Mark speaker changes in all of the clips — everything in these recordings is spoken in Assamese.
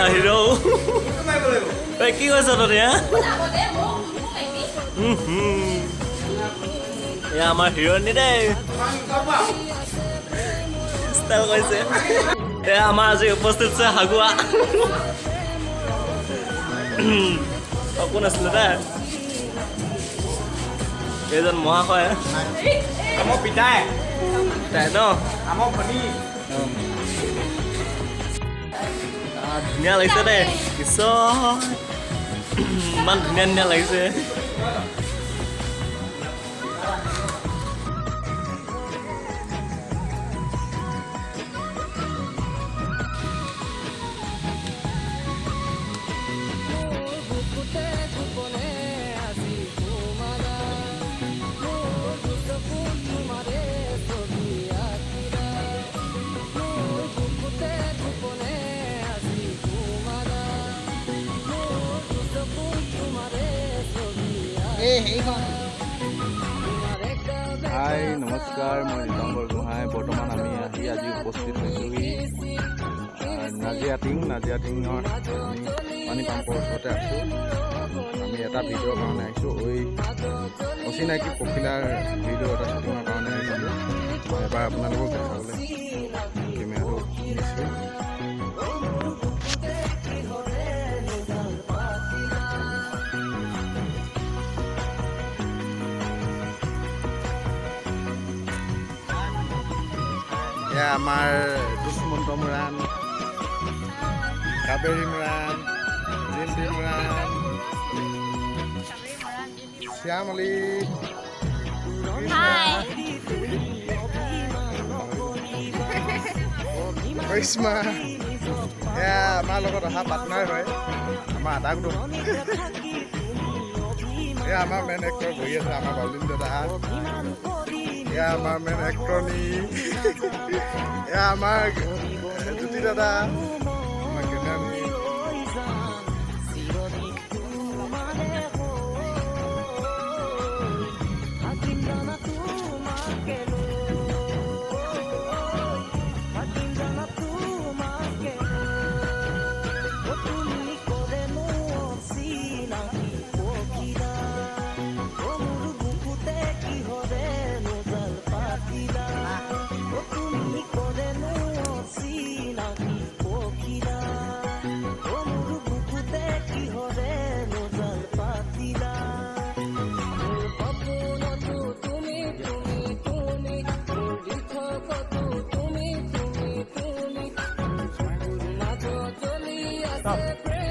Speaker 1: হিৰো কি কৈছ তই এয়া আমাৰ হিৰোইনী দেই ষ্টাইল কৰিছে এয়া আমাৰ আজি উপস্থিত আছে হাগুৱা কোন আছিলে দে এইজন মহাশয়
Speaker 2: আমাৰ পিতাই
Speaker 1: তাই ন
Speaker 2: আমাৰ ভনী
Speaker 1: ধুনীয়া লাগিছে দেই ঈশ্বৰ ইমান ধুনীয়া ধুনীয়া লাগিছে
Speaker 3: হাই নমস্কাৰ মই নীলম্বৰ গোহাঁই বৰ্তমান আমি আজি উপস্থিত হৈছোঁহি নাজিয়াটিঙৰ পানী পাম্পৰ ওচৰতে আছোঁ আমি এটা ভিডিঅ'ৰ কাৰণে আহিছোঁ অচিনাকি পখিলাৰ ভিডিঅ' এটা শ্বুটিঙৰ কাৰণে আহিছিলোঁ মই এবাৰ আপোনালোকক দেখাবলৈ কেমেৰাটো নিছোঁ এয়া আমাৰ দুষ্মন্ত মৰাণ কাবেৰী মৰাণ জিন্তি মৰাণ শ্যামলী কৰিশ্মা এয়া আমাৰ লগত অহা পাৰ্টনাৰ হয় আমাৰ আদাক এয়া আমাৰ মেইন এক্টৰ বহি আছে আমাৰ বাউলিন দাদা এয়া আমাৰ মেইন এক্টৰনি এয়া আমাৰ জ্যোতি দাদা আমাৰ কেনানি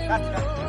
Speaker 3: Cut.